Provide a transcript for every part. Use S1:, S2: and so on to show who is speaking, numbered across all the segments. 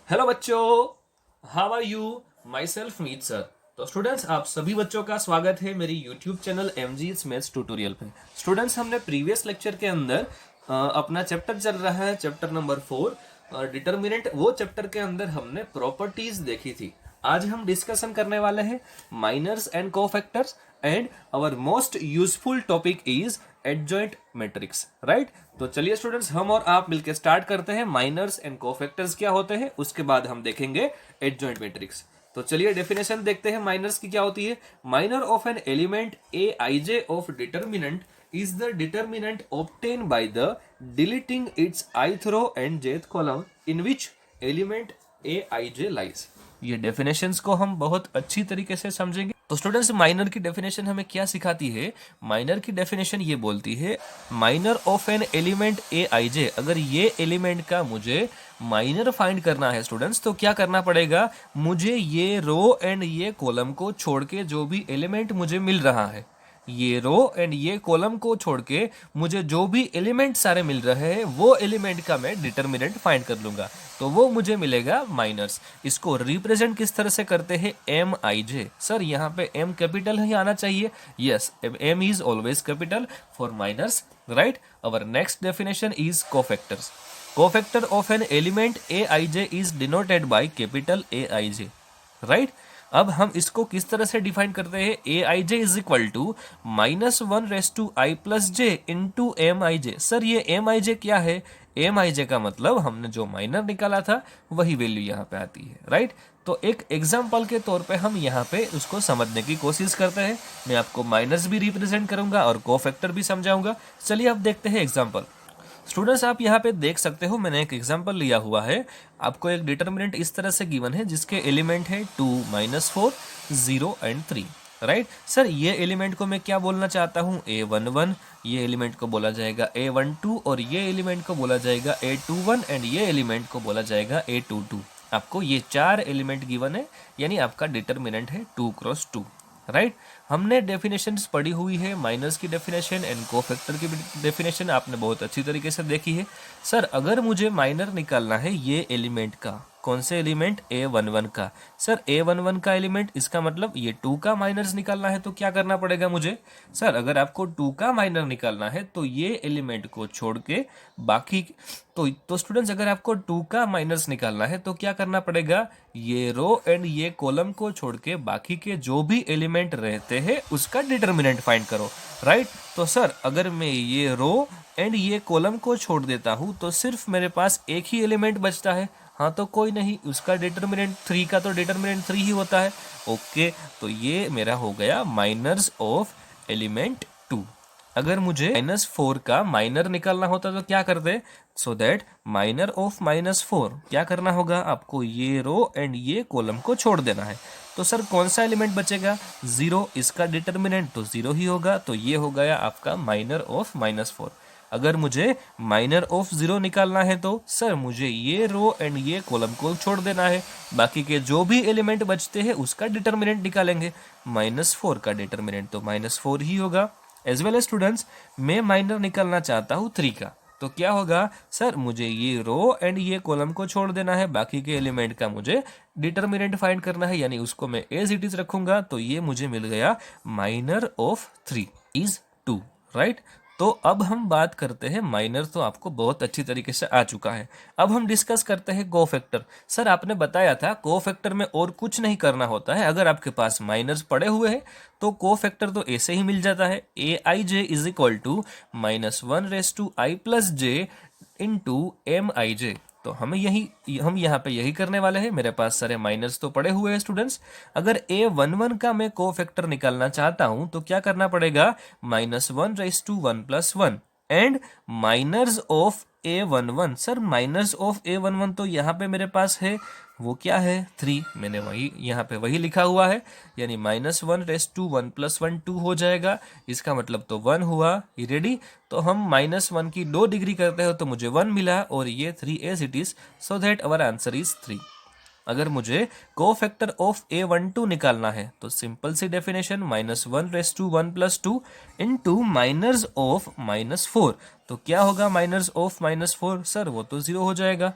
S1: Hello बच्चों, how are you? Myself Meet sir. तो students, आप सभी बच्चों का स्वागत है मेरी YouTube channel MG's maths tutorial पे। स्टूडेंट्स, हमने प्रीवियस लेक्चर के अंदर अपना चैप्टर चल रहा है, चैप्टर नंबर 4 डिटर्मिनेंट। वो चैप्टर के अंदर हमने प्रॉपर्टीज देखी थी। आज हम डिस्कशन करने वाले हैं minors and cofactors, and our most useful topic is adjoint matrix, right? तो चलिए स्टूडेंट्स, हम और आप मिलकर स्टार्ट करते हैं। माइनर्स एंड कोफैक्टर्स क्या होते हैं, उसके बाद हम देखेंगे एडजॉइंट मैट्रिक्स। तो चलिए डेफिनेशन देखते हैं माइनर्स की क्या होती है। Minor of an element A I J of determinant is the determinant obtained by the deleting its ith row and jth column in which element aij lies। ये definitions को हम बहुत अच्छी तरीके से समझेंगे। तो स्टूडेंट्स, माइनर की डेफिनेशन हमें क्या सिखाती है? माइनर की डेफिनेशन ये बोलती है, minor of an element A I जे। अगर ये एलिमेंट का मुझे माइनर फाइंड करना है स्टूडेंट्स, तो क्या करना पड़ेगा? मुझे ये रो एंड ये कॉलम को छोड़ के जो भी एलिमेंट मुझे मिल रहा है, ये रो एंड ये कॉलम को छोड़ के मुझे जो भी एलिमेंट सारे मिल रहे हैं, वो एलिमेंट का मैं डिटर्मिनेंट फाइंड कर लूंगा, तो वो मुझे मिलेगा माइनर्स। इसको रिप्रेजेंट किस तरह से करते हैं? M I J. सर, यहाँ पे एम कैपिटल ही आना चाहिए। Yes, M is always capital for minors, right? Our next definition is cofactors. Cofactor of an element A I J is denoted by capital A I J, right? अब हम इसको किस तरह से डिफाइन करते हैं? A I J is equal to -1 plus J into M I J. Sir, ये M I J क्या है? एम आई जे का मतलब हमने जो माइनर निकाला था वही वैल्यू यहाँ पे आती है, राइट? तो एक एग्जाम्पल के तौर पे हम यहाँ पे उसको समझने की कोशिश करते हैं। मैं आपको माइनस भी रिप्रेजेंट करूंगा और कोफैक्टर भी समझाऊंगा। चलिए अब देखते हैं एग्जाम्पल। स्टूडेंट्स, आप यहाँ पे देख सकते हो, मैंने एक एग्जांपल लिया हुआ है। आपको एक डिटर्मिनेंट इस तरह से गिवन है जिसके एलिमेंट है 2, -4, 0 एंड 3, राइट? सर, ये एलिमेंट को मैं क्या बोलना चाहता हूँ? A11। ये एलिमेंट को बोला जाएगा A12 और ये एलिमेंट को बोला जाएगा A21 एंड ये एलिमेंट को बोला जाएगा A22। आपको ये 4 एलिमेंट गिवन है, यानी आपका डिटर्मिनेंट है 2 क्रॉस 2, राइट? हमने डेफिनेशंस पढ़ी हुई है, माइनस की डेफिनेशन एंड कोफैक्टर की डेफिनेशन आपने बहुत अच्छी तरीके से देखी है। सर, अगर मुझे माइनर निकालना है ये एलिमेंट का, कौन से एलिमेंट? A11 का। सर, A11 का एलिमेंट, इसका मतलब ये 2 का माइनर्स निकालना है, तो क्या करना पड़ेगा मुझे? सर, अगर आपको 2 का माइनर निकालना है तो ये एलिमेंट को छोड़ के बाकी, तो स्टूडेंट्स, अगर आपको 2 का माइनस निकालना है तो क्या करना पड़ेगा? ये रो एंड ये कॉलम को छोड़ के बाकी के जो भी एलिमेंट रहते हैं उसका डिटर्मिनेंट फाइंड करो, राइट? तो सर, अगर मैं ये रो एंड ये कॉलम को छोड़ देता हूं तो सिर्फ मेरे पास एक ही एलिमेंट बचता है। हाँ, तो कोई नहीं, उसका डिटर्मिनेंट 3 का तो डिटर्मिनेंट 3 ही होता है। ओके, तो ये मेरा हो गया माइनर्स ऑफ एलिमेंट 2। अगर मुझे -4 का माइनर निकालना होता तो क्या करते? सो दैट माइनर ऑफ -4 क्या करना होगा? आपको ये रो एंड ये कॉलम को छोड़ देना है। तो सर, कौन सा एलिमेंट बचेगा? 0। इसका डिटर्मिनेंट तो 0 ही होगा, तो ये हो गया आपका माइनर ऑफ -4। अगर मुझे माइनर ऑफ 0 निकालना है तो सर, मुझे ये रो एंड ये कॉलम को छोड़ देना है, बाकी के जो भी एलिमेंट बचते हैं उसका डिटर्मिनेंट निकालेंगे। -4 का डिटर्मिनेंट तो -4 ही होगा। एज वेल एज स्टूडेंट्स, मैं माइनर निकालना चाहता हूँ 3 का, तो क्या होगा? सर, मुझे ये रो एंड ये कॉलम को छोड़ देना है, बाकी के एलिमेंट का मुझे डिटर्मिनेंट फाइंड करना है, यानी उसको मैं एज इट इज रखूंगा, तो ये मुझे मिल गया माइनर ऑफ 3 इज 2, राइट? तो अब हम बात करते हैं माइनर, तो आपको बहुत अच्छी तरीके से आ चुका है। अब हम डिस्कस करते हैं कोफैक्टर। सर, आपने बताया था कोफैक्टर में और कुछ नहीं करना होता है। अगर आपके पास माइनर्स पड़े हुए हैं तो कोफैक्टर तो ऐसे ही मिल जाता है। A I J is equal to -1 plus J into M I J. तो हम यहाँ पे यही करने वाले हैं। मेरे पास सारे माइनर्स तो पड़े हुए हैं स्टूडेंट्स। अगर A11 का मैं कोफैक्टर निकालना चाहता हूं तो क्या करना पड़ेगा? -1 plus 1 and minors of A11। Sir, minors of A11 तो यहाँ पे मेरे पास है, वो क्या है? 3। मैंने वही यहाँ पे वही लिखा हुआ है, यानी -1 प्लस 1 2 हो जाएगा। इसका मतलब तो 1 हुआ। ये रेडी? तो हम -1 की 2 डिग्री करते हो तो मुझे 1 मिला, और ये 3 as it is, so that our answer is 3। अगर मुझे कोफैक्टर ऑफ A12 निकालना है तो simple see definition, -1 plus 2 into minors of -4। तो क्या होगा माइनर्स ऑफ -4? सर, वो तो 0 हो जाएगा।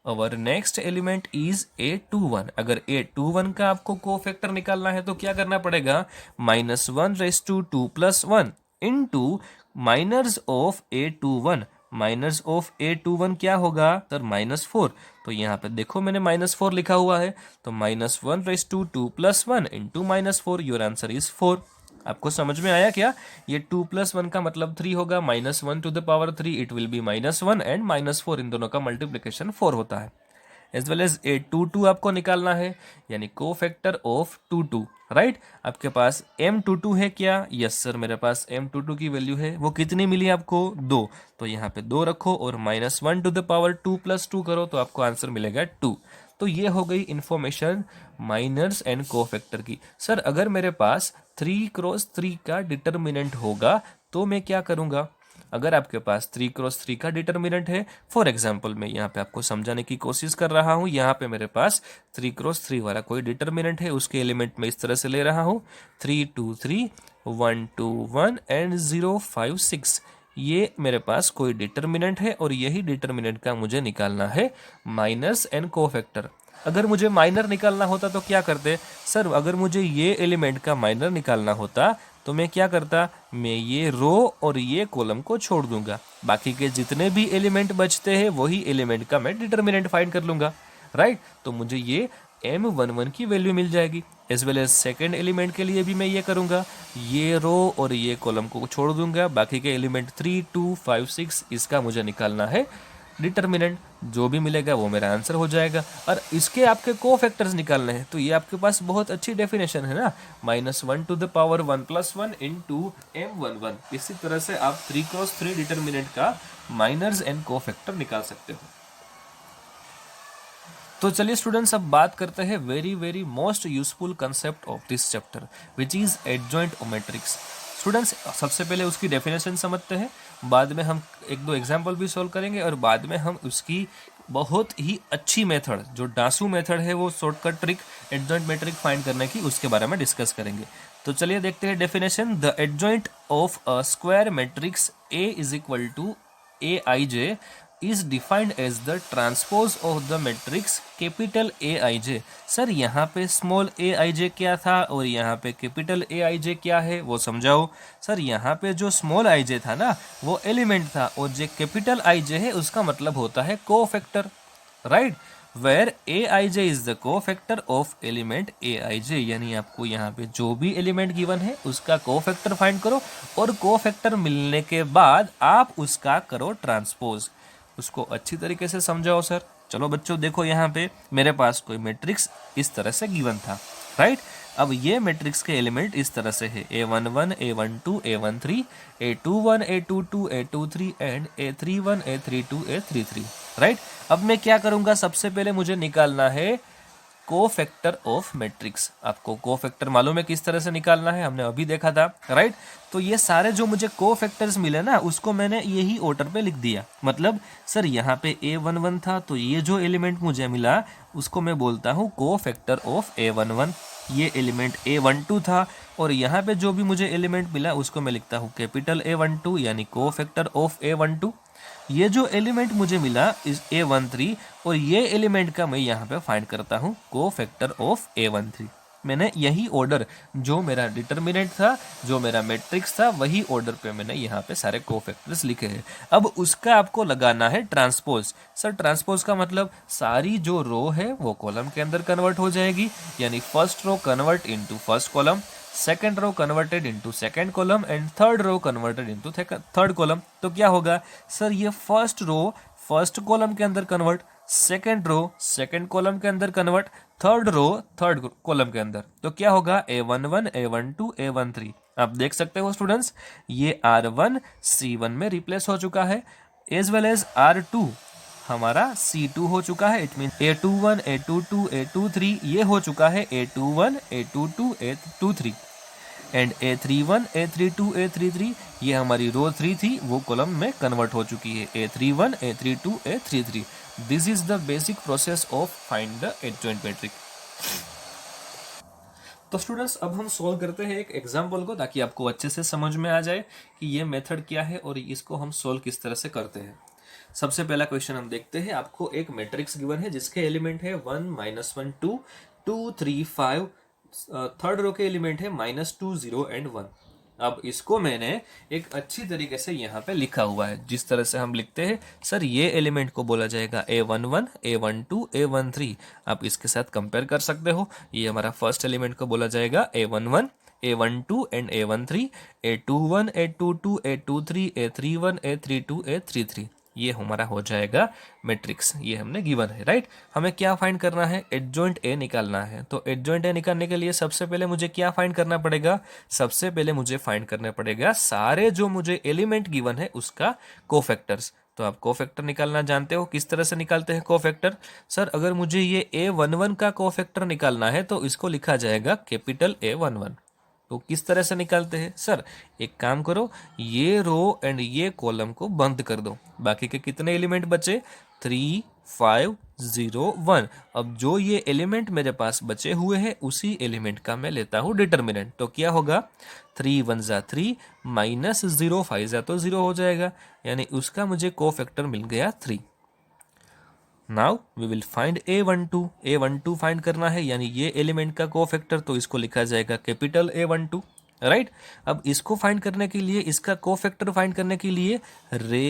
S1: Our next element is A21। अगर A21 का आपको कोफैक्टर निकालना है तो क्या करना पड़ेगा, -1/2 + 1 into minus of A21। Minus of A21 क्या होगा सर, -4। तो यहाँ पे देखो मैंने -4 लिखा हुआ है, तो -1/2 + 1 इंटू -4, योर आंसर इज 4। आपको समझ में आया क्या? ये 2 + 1 का मतलब 3 होगा, -1⁻3 इट विल बी -1 एंड -4, इन दोनों का मल्टीप्लिकेशन 4 होता है। एज वेल एज A22 आपको निकालना है, यानी कोफैक्टर ऑफ 22, राइट। आपके पास M22 है क्या? यस सर, मेरे पास M22 की वैल्यू है। वो कितनी मिली आपको? 2। तो यहाँ पे 2 रखो और -1⁻2 + 2 करो तो आपको आंसर मिलेगा 2। तो ये हो गई इंफॉर्मेशन माइनर्स एंड कोफैक्टर की। सर अगर मेरे पास 3×3 का डिटर्मिनेंट होगा तो मैं क्या करूँगा? अगर आपके पास 3×3 का डिटर्मिनेंट है, फॉर एग्जाम्पल मैं यहाँ पे आपको समझाने की कोशिश कर रहा हूँ, यहाँ पे मेरे पास 3×3 वाला कोई डिटर्मिनेंट है, उसके एलिमेंट में इस तरह से ले रहा हूँ 3 2 3 1 2 1 एंड 0 5 6। ये मेरे पास कोई डिटर्मिनेंट है और यही डिटर्मिनेंट का मुझे निकालना है माइनस एंड कोफैक्टर। अगर मुझे माइनर निकालना होता तो क्या करते सर? अगर मुझे ये एलिमेंट का माइनर निकालना होता तो मैं क्या करता, मैं ये रो और ये कॉलम को छोड़ दूंगा, बाकी के जितने भी एलिमेंट बचते हैं वही एलिमेंट का मैं डिटर्मिनेंट फाइंड कर लूंगा, राइट। तो मुझे ये M11 की वैल्यू मिल जाएगी। As well as second element के लिए भी मैं ये करूंगा, ये रो और ये कॉलम को छोड़ दूंगा, बाकी के एलिमेंट 3 2 5 6 इसका मुझे निकालना है डिटर्मिनेंट। जो भी मिलेगा वो मेरा आंसर हो जाएगा। और इसके आपके कोफैक्टर्स निकालने हैं तो ये आपके पास बहुत अच्छी डेफिनेशन है ना, -1⁻1 + 1 इंटू M11। इसी तरह से आप 3×3 डिटर्मिनेंट का माइनर्स एंड कोफैक्टर निकाल सकते हो। तो चलिए स्टूडेंट्स, अब बात करते हैं very very most useful concept of this chapter which is adjoint matrix. Students सबसे पहले उसकी डेफिनेशन समझते हैं, बाद में हम एक दो एग्जाम्पल भी सॉल्व करेंगे और बाद में हम उसकी बहुत ही अच्छी मेथड जो डासू मेथड है, वो shortcut trick adjoint matrix find करने की, उसके बारे में डिस्कस करेंगे। तो चलिए देखते हैं definition. The adjoint of a square matrix A is equal to Aij is defined as the transpose of the matrix capital Aij। Sir यहाँ पे स्मॉल aij क्या था और यहाँ पे कैपिटल Aij क्या है वो समझाओ। सर यहाँ पे जो स्मॉल aij था ना वो एलिमेंट था और जो कैपिटल Ij है उसका मतलब होता है cofactor, right. Where Aij is the cofactor of element Aij, यानी आपको यहाँ पे जो भी एलिमेंट गिवन है उसका कोफैक्टर फाइंड करो और कोफैक्टर मिलने के बाद आप उसका करो ट्रांसपोज। उसको अच्छी तरीके से समझाओ सर। चलो बच्चों देखो, यहाँ पे मेरे पास कोई मैट्रिक्स इस तरह से गिवन था, राइट। अब ये मैट्रिक्स के एलिमेंट इस तरह से है A11 A12 A13 A21 A22 A23 and A31 A32 A33, right. अब मैं क्या करूंगा, सबसे पहले मुझे निकालना है कोफैक्टर ऑफ मैट्रिक्स। आपको कोफैक्टर मालूम है किस तरह से निकालना है, हमने अभी देखा था, राइट। तो ये सारे जो मुझे कोफैक्टर्स मिले ना उसको मैंने यही ऑर्डर पे लिख दिया। मतलब सर यहाँ पे A11 था तो ये जो एलिमेंट मुझे मिला उसको मैं बोलता हूँ कोफैक्टर ऑफ A11। ये एलिमेंट A12 था और यहाँ पे जो भी मुझे एलिमेंट मिला उसको मैं लिखता हूँ कैपिटल A12 यानी कोफैक्टर ऑफ A12। ये जो एलिमेंट मुझे मिला इस A13 और ये एलिमेंट का मैं यहाँ पे फाइंड करता हूँ कोफैक्टर ऑफ A13। मैंने यही ऑर्डर, जो मेरा डिटर्मिनेंट था, जो मेरा मैट्रिक्स था, वही ऑर्डर पे मैंने यहाँ पे सारे कोफैक्टर्स लिखे हैं। अब उसका आपको लगाना है ट्रांसपोज। सर ट्रांसपोज का मतलब सारी जो रो है वो कॉलम के अंदर कन्वर्ट हो जाएगी, यानी first row convert into first column, second row converted into second column and third row converted into third column. तो क्या होगा सर, ये फर्स्ट रो फर्स्ट कॉलम के अंदर convert, second row second column के अंदर convert, third row third column के अंदर। तो क्या होगा A11 A12 A13। आप देख सकते हो स्टूडेंट्स, ये R1 C1 में रिप्लेस हो चुका है, एज वेल एज R2 हमारा C2 हो चुका है। It mean A21 A22 A23 ये हो चुका है A21 A22 A23 and A31 A32 A33 ये हमारी रो 3 थी वो कॉलम में कन्वर्ट हो चुकी है A31 A32 A33। This is the basic process of find the adjoint matrix. तो स्टूडेंट्स अब हम सॉल्व करते हैं एक एग्जांपल को, ताकि आपको अच्छे से समझ में आ जाए कि ये मेथड क्या है और इसको हम सॉल्व किस तरह से करते हैं। सबसे पहला क्वेश्चन हम देखते हैं। आपको एक मैट्रिक्स गिवन है जिसके एलिमेंट है 1 -1 2 2 3 5। थर्ड रो के एलिमेंट है -2 0 एंड 1। अब इसको मैंने एक अच्छी तरीके से यहाँ पे लिखा हुआ है। जिस तरह से हम लिखते हैं, सर ये एलिमेंट को बोला जाएगा A11 A12 A13। आप इसके साथ कंपेयर कर सकते हो। ये हमारा फर्स्ट एलिमेंट को बोला जाएगा A11 A12 and A13, A21 A22 A23 A31 A32 A33। ये हमारा हो जाएगा मैट्रिक्स। ये हमने गिवन है, राइट। हमें क्या फाइंड करना है? एडजॉइंट ए निकालना है। तो एडजॉइंट ए निकालने के लिए सबसे पहले मुझे क्या फाइंड करना पड़ेगा? सबसे पहले मुझे फाइंड करना पड़ेगा सारे जो मुझे एलिमेंट गिवन है उसका कोफैक्टर्स। तो आप कोफैक्टर निकालना जानते हो। किस तरह से निकालते हैं कोफैक्टर? सर अगर मुझे ये A11 का कोफैक्टर निकालना है तो इसको लिखा जाएगा कैपिटल A11। तो किस तरह से निकालते हैं? सर एक काम करो, ये रो एंड ये कॉलम को बंद कर दो। बाकी के कितने एलिमेंट बचे? 3 5 0 1। अब जो ये एलिमेंट मेरे पास बचे हुए हैं उसी एलिमेंट का मैं लेता हूँ डिटर्मिनेंट। तो क्या होगा? 3 1 ज़ा 3 माइनस 0 5 ज़ा तो 0 हो जाएगा, यानी उसका मुझे कोफैक्टर मिल गया 3। Now we will find A12। A12 find करना है, यानी ये एलिमेंट का कोफैक्टर, तो इसको लिखा जाएगा कैपिटल A12, राइट। अब इसको फाइंड करने के लिए, इसका कोफैक्टर फाइंड करने के लिए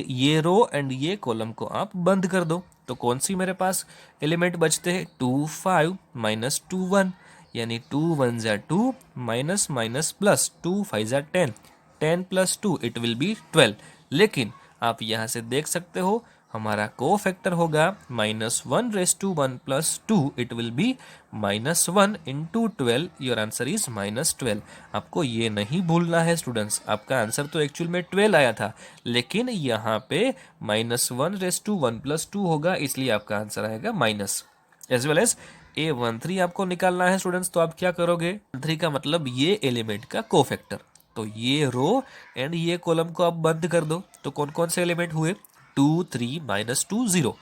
S1: ये रो एंड ये कॉलम को आप बंद कर दो। तो कौन सी मेरे पास एलिमेंट बचते हैं? 2 5 माइनस 2 1, यानी 2 1 ज़ा 2 माइनस माइनस प्लस 2 5 ज़ा 10, 10 प्लस 2 इट विल बी 12। लेकिन आप यहाँ से देख सकते हो हमारा कोफैक्टर होगा -1 plus 2, it will B -1 into 12। Your answer is -12। आपको ये नहीं भूलना है स्टूडेंट्स, आपका आंसर तो एक्चुअल में 12 आया था, लेकिन यहाँ पे -1 प्लस 2 होगा, इसलिए आपका आंसर आएगा minus. As well as A13 आपको निकालना है स्टूडेंट्स। तो आप क्या करोगे? 3 का मतलब ये एलिमेंट का कोफैक्टर। तो ये रो एंड ये कॉलम को आप बंद कर दो। तो कौन कौन से एलिमेंट हुए? 2 3 -2 0।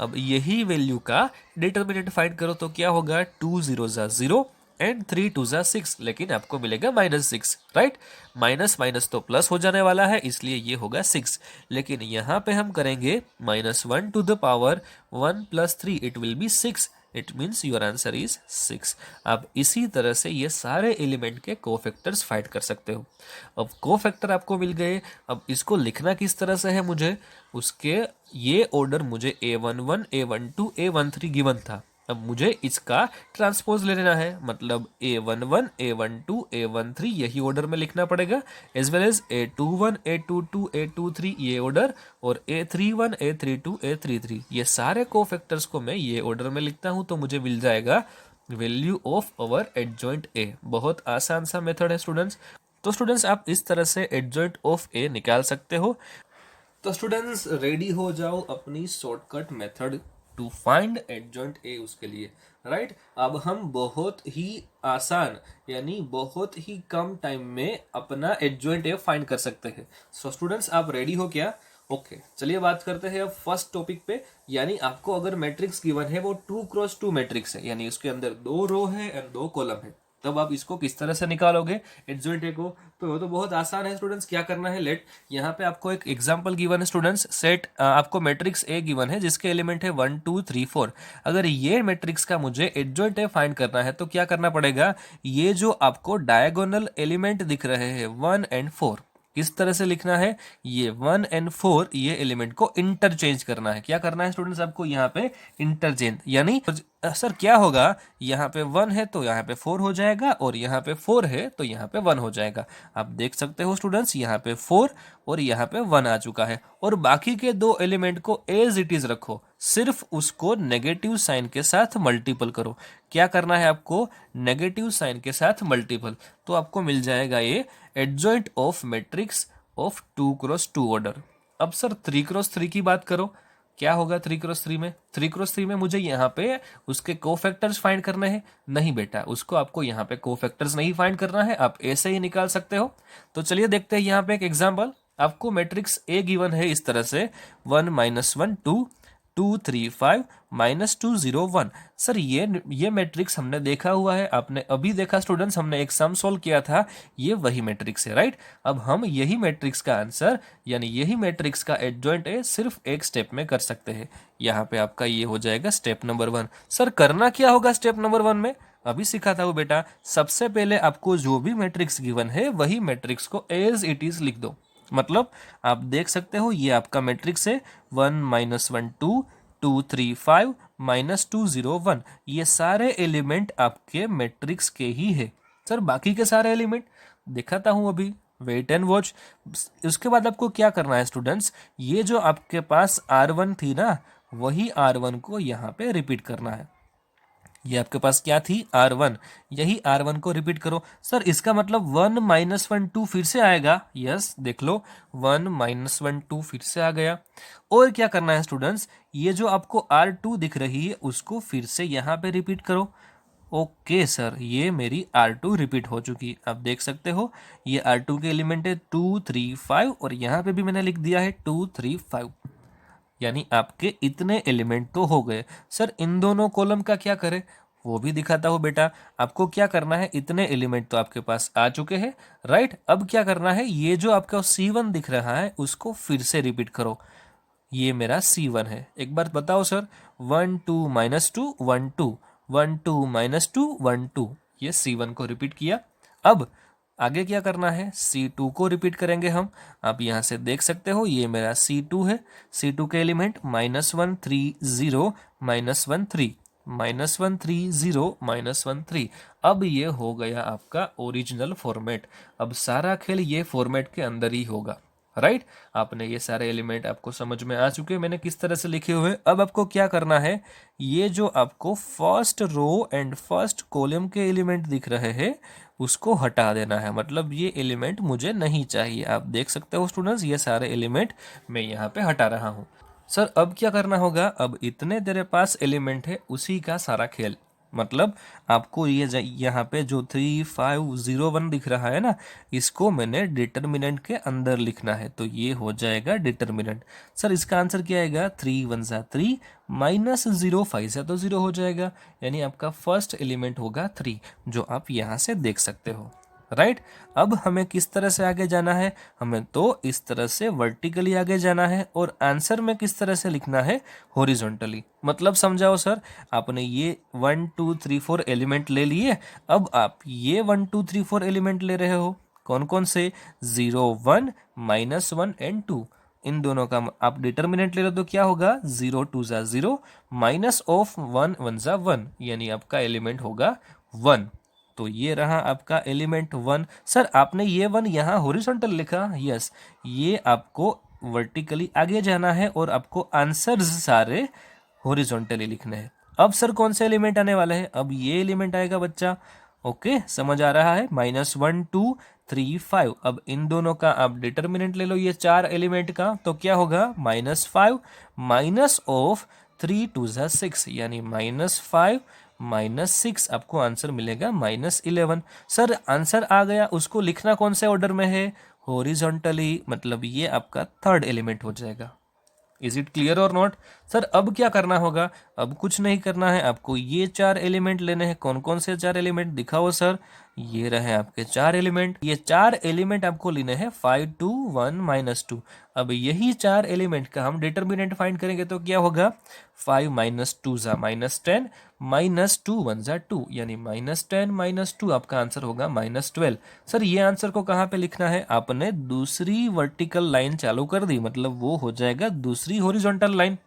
S1: अब यही वैल्यू का डिटर्मिनेंट फाइंड करो तो क्या होगा? 2 0 ज़ा 0 एंड 3 2 ज़ा 6, लेकिन आपको मिलेगा -6, राइट। माइनस माइनस तो प्लस हो जाने वाला है, इसलिए ये होगा 6। लेकिन यहाँ पे हम करेंगे -1 to the power 1 plus 3, it will be 6। It means your answer is 6। आप इसी तरह से ये सारे एलिमेंट के कोफैक्टर्स फाइंड कर सकते हो। अब कोफैक्टर आपको मिल गए। अब इसको लिखना किस तरह से है मुझे? उसके ये ऑर्डर मुझे A11 A12 A13 गिवन था। अब मुझे इसका ट्रांसपोज ले लेना है, मतलब A11 A12 A13 यही ऑर्डर में लिखना पड़ेगा, as well as A21 A22 A23 ये ऑर्डर, और A31 A32 A33 ये सारे कोफैक्टर्स को मैं ये ऑर्डर में लिखता हूँ। तो मुझे मिल जाएगा value of our adjoint A। बहुत आसान सा मेथड है स्टूडेंट्स। तो स्टूडेंट्स आप इस तरह से एडजॉइंट ऑफ A निकाल सकते हो। तो स्टूडेंट्स रेडी हो जाओ अपनी shortcut method to find adjoint A उसके लिए, राइट। अब हम बहुत ही आसान यानी बहुत ही कम टाइम में अपना एडजॉइंट ए फाइंड कर सकते हैं। सो स्टूडेंट्स आप रेडी हो क्या? ओके चलिए बात करते हैं अब फर्स्ट टॉपिक पे। यानी आपको अगर मैट्रिक्स गिवन है वो 2x2 मैट्रिक्स है, यानी उसके अंदर 2 रो है एंड 2 कॉलम है, तब आप इसको किस तरह से निकालोगे एडजॉइंट ए को? तो वो तो बहुत आसान है स्टूडेंट्स। क्या करना है? लेट यहाँ पे आपको एक एग्जांपल गिवन है स्टूडेंट्स। सेट आपको मैट्रिक्स ए गिवन है जिसके एलिमेंट है 1 2 3 4। अगर ये मैट्रिक्स का मुझे एडजॉइंट ए फाइंड करना है तो क्या करना पड़ेगा? ये जो आपको डायगोनल एलिमेंट दिख रहे हैं 1 एंड 4, किस तरह से लिखना है? ये 1 एंड 4 ये एलिमेंट को इंटरचेंज करना है। क्या करना है स्टूडेंट्स आपको? यहाँ पे इंटरचेंज, यानी सर क्या होगा? यहाँ पे 1 है तो यहाँ पे 4 हो जाएगा, और यहाँ पे 4 है तो यहाँ पे 1 हो जाएगा। आप देख सकते हो स्टूडेंट्स यहाँ पे 4 और यहाँ पे 1 आ चुका है, और बाकी के 2 एलिमेंट को एज इट इज रखो, सिर्फ उसको नेगेटिव साइन के साथ मल्टीपल करो। क्या करना है आपको? नेगेटिव साइन के साथ मल्टीपल। तो आपको मिल जाएगा ये adjoint of matrix of 2x2 order. अब सर 3x3 की बात करो, क्या होगा 3x3 में? 3x3 में मुझे यहाँ पे उसके कोफैक्टर्स फाइंड करने हैं। नहीं बेटा, उसको आपको यहाँ पे कोफैक्टर्स नहीं फाइंड करना है, आप ऐसे ही निकाल सकते हो। तो चलिए देखते हैं यहाँ पे एक एग्जांपल। आपको मैट्रिक्स ए गिवन है इस तरह से 1 -1 2 235 -201। सर ये मैट्रिक्स हमने देखा हुआ है, आपने अभी देखा स्टूडेंट्स, हमने एक सम सॉल्व किया था, ये वही मैट्रिक्स है, राइट। अब हम यही मैट्रिक्स का आंसर यानी यही मैट्रिक्स का एडजॉइंट है सिर्फ एक स्टेप में कर सकते हैं। यहाँ पे आपका ये हो जाएगा स्टेप नंबर 1। सर करना क्या होगा स्टेप नंबर 1 में? अभी सिखाता हूँ बेटा। सबसे पहले आपको जो भी मैट्रिक्स गिवन है वही मैट्रिक्स को एज इट इज लिख दो। मतलब आप देख सकते हो ये आपका मैट्रिक्स है 1 -1 2 2 3 5 -2 0 1। ये सारे एलिमेंट आपके मैट्रिक्स के ही है। सर बाकी के सारे एलिमेंट दिखाता हूं अभी, वेट एंड वॉच। उसके बाद आपको क्या करना है स्टूडेंट्स, ये जो आपके पास R1 थी ना, वही R1 को यहाँ पे रिपीट करना है। ये आपके पास क्या थी? R1। यही R1 को रिपीट करो। सर इसका मतलब 1 -1 2 फिर से आएगा। यस देख लो, 1 -1 2 फिर से आ गया। और क्या करना है स्टूडेंट्स, ये जो आपको R2 दिख रही है उसको फिर से यहाँ पे रिपीट करो। ओके सर, ये मेरी R2 रिपीट हो चुकी। आप देख सकते हो ये R2 के एलिमेंट है 2 3 5 और यहाँ पे भी मैंने लिख दिया है 2 3 5। यानी आपके इतने एलिमेंट तो हो गए। सर इन दोनों कॉलम का क्या करें, वो भी दिखाता हूं बेटा। आपको क्या करना है, इतने एलिमेंट तो आपके पास आ चुके हैं, राइट। अब क्या करना है, ये जो आपका C1 दिख रहा है उसको फिर से रिपीट करो। ये मेरा C1 है। एक बार बताओ सर, 1 2 -2 1 2 1 2 -2 1 2, ये C1 को रिपीट किया। अब आगे क्या करना है, C2 को रिपीट करेंगे हम। आप यहाँ से देख सकते हो ये मेरा C2 है। C2 के एलिमेंट -1 3 0 -1 3 -1 3 0 -1 3। अब ये हो गया आपका ओरिजिनल फॉर्मेट। अब सारा खेल ये फॉर्मेट के अंदर ही होगा, राइट। आपने ये सारे एलिमेंट आपको समझ में आ चुके हैं मैंने किस तरह से लिखे हुए। अब आपको क्या करना है, ये जो आपको first row and first column के एलिमेंट दिख रहे हैं उसको हटा देना है। मतलब ये एलिमेंट मुझे नहीं चाहिए। आप देख सकते हो स्टूडेंट्स, ये सारे एलिमेंट मैं यहाँ पे हटा रहा हूँ। सर अब क्या करना होगा, अब इतने तेरे पास एलिमेंट है उसी का सारा खेल। मतलब आपको ये यहाँ पे जो 3 5 0 1 दिख रहा है ना, इसको मैंने डिटर्मिनेंट के अंदर लिखना है, तो ये हो जाएगा डिटर्मिनेंट। सर इसका आंसर क्या आएगा, 3 1 3 -0 5 से तो 0 हो जाएगा। यानी आपका फर्स्ट एलिमेंट होगा 3, जो आप यहाँ से देख सकते हो, राइट। अब हमें किस तरह से आगे जाना है, हमें तो इस तरह से वर्टिकली आगे जाना है। और आंसर में किस तरह से लिखना है, हॉरिजॉन्टली। मतलब समझाओ सर, आपने ये 1 2 3 4 एलिमेंट ले लिए। अब आप ये 1 2 3 4 एलिमेंट ले रहे हो, कौन कौन से, 0 1 -1 एंड 2। इन दोनों का आप डिटर्मिनेंट ले लो तो क्या होगा, 0 2 0 माइनस ऑफ 1 1 1, यानी आपका एलिमेंट होगा 1। तो ये रहा आपका एलिमेंट 1। सर आपने ये 1 यहाँ हॉरिजॉन्टल लिखा, यस, ये आपको वर्टिकली आगे जाना है और आपको आंसर्स सारे हॉरिजॉन्टली लिखने हैं। अब सर कौन से एलिमेंट आने वाले हैं, अब ये एलिमेंट आएगा बच्चा। ओके समझ आ रहा है, -1 2 3 5। अब इन दोनों का आप डिटर्मिनेंट ले लो, ये 4 एलिमेंट का, तो क्या होगा, -5 माइनस ऑफ 3 2 6, यानी -5 -6, आपको आंसर मिलेगा -11। सर आंसर आ गया, उसको लिखना कौन से ऑर्डर में है, हॉरिजॉन्टली। मतलब ये आपका थर्ड एलिमेंट हो जाएगा। इज इट क्लियर और नॉट? सर अब क्या करना होगा, अब कुछ नहीं करना है, आपको ये 4 एलिमेंट लेने हैं। कौन कौन से 4 एलिमेंट दिखाओ सर, ये रहे आपके 4 एलिमेंट। ये 4 एलिमेंट आपको लेने हैं 5 2 1 -2। अब यही 4 एलिमेंट का हम डिटर्मिनेंट फाइंड करेंगे तो क्या होगा, 5 -2 -10 -2 1 2, यानी -10 -2 आपका आंसर होगा -12। सर ये आंसर को कहाँ पे लिखना है, आपने दूसरी वर्टिकल लाइन चालू कर दी, मतलब वो हो जाएगा दूसरी हॉरिजॉन्टल लाइन।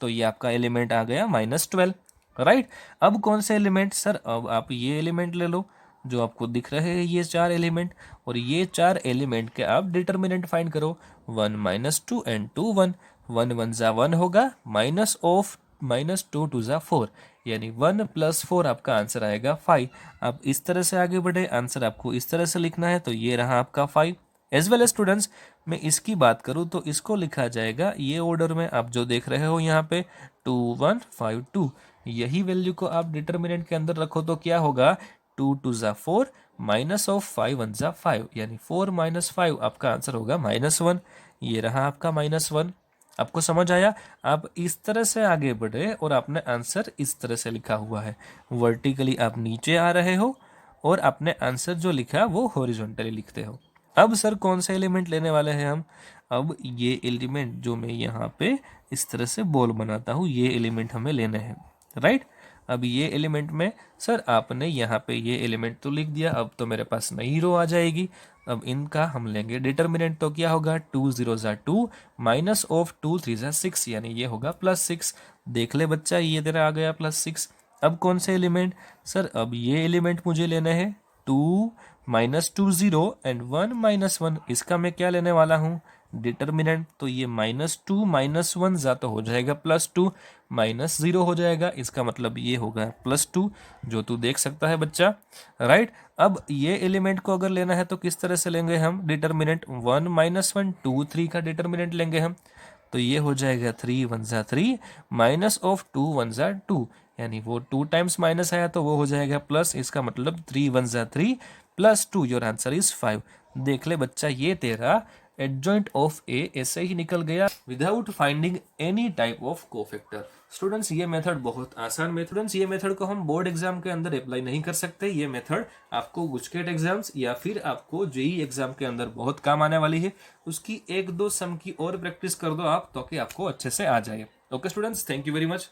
S1: तो ये आपका एलिमेंट आ गया -12, राइट। अब कौन से एलिमेंट, सर अब आप ये एलिमेंट ले लो जो आपको दिख रहे हैं, ये 4 एलिमेंट, और ये 4 एलिमेंट के आप डिटर्मिनेंट फाइंड करो। 1 -2 एंड 2 1, 1 1 1 होगा, माइनस ऑफ -2 2 4, यानी 1 + 4 आपका आंसर आएगा 5। आप इस तरह से आगे बढ़े, आंसर आपको इस तरह से लिखना है, तो ये रहा आपका 5। एज वेल स्टूडेंट्स, मैं इसकी बात करूँ तो इसको लिखा जाएगा ये ऑर्डर में, आप जो देख रहे हो यहाँ पे 2 1 5 2। यही वैल्यू को आप डिटर्मिनेंट के अंदर रखो तो क्या होगा, 2 2 4 माइनस ऑफ 5 1 5, यानी 4 - 5 आपका आंसर होगा -1। ये रहा आपका -1। आपको समझ आया? आप इस तरह से आगे बढ़े और आपने आंसर इस तरह से लिखा हुआ है, वर्टिकली आप नीचे आ रहे हो और आपने आंसर जो लिखा वो हॉरिजॉन्टली लिखते हो। अब सर कौन सा एलिमेंट लेने वाले हैं हम? अब ये एलिमेंट जो मैं यहाँ पे इस तरह से बॉल बनाता हूँ, ये एलिमेंट हमें लेने हैं, राइट। अब ये एलिमेंट में सर आपने यहाँ पे ये एलिमेंट तो लिख दिया, अब तो मेरे पास नई रो आ जाएगी। अब इनका हम लेंगे डिटर्मिनेंट, तो क्या होगा, 2 0 ज़ा 2 माइनस ऑफ 2 3 ज़ा 6, यानी ये होगा +6। देख ले बच्चा, ये तेरा आ गया +6। अब कौन से एलिमेंट? सर अब ये एलिमेंट मुझे लेने हैं 2 -2 0 एंड 1 -1। इसका मैं क्या लेने वाला हूँ, डिटर्मिनेंट। तो ये -2 -1 ज़ा तो हो जाएगा +2, -0 हो जाएगा, इसका मतलब ये होगा +2, जो तू देख सकता है बच्चा, राइट। अब ये एलिमेंट को अगर लेना है तो किस तरह से लेंगे हम डिटर्मिनेंट, 1 -1 2 3 का डिटर्मिनेंट लेंगे हम। तो ये हो जाएगा 3 1 ज़ा 3 माइनस ऑफ 2 1 ज़ा 2, यानी वो 2 टाइम्स माइनस आया तो वो हो जाएगा प्लस, इसका मतलब 3 1 ज़ा 3 +2, योर आंसर इज 5। देख ले बच्चा, ये तेरा एडजॉइंट ऑफ ए ऐसे ही निकल गया without finding any type of cofactor. Students ये मेथड बहुत आसान मेथड, ये मेथड को हम बोर्ड एग्जाम के अंदर अप्लाई नहीं कर सकते। ये मेथड आपको गुजकेट एग्जाम्स या फिर आपको जेई एग्जाम के अंदर बहुत काम आने वाली है। उसकी 1-2 सम की और प्रैक्टिस कर दो आप, ताकि आपको अच्छे से आ जाए। Okay students, thank you very much.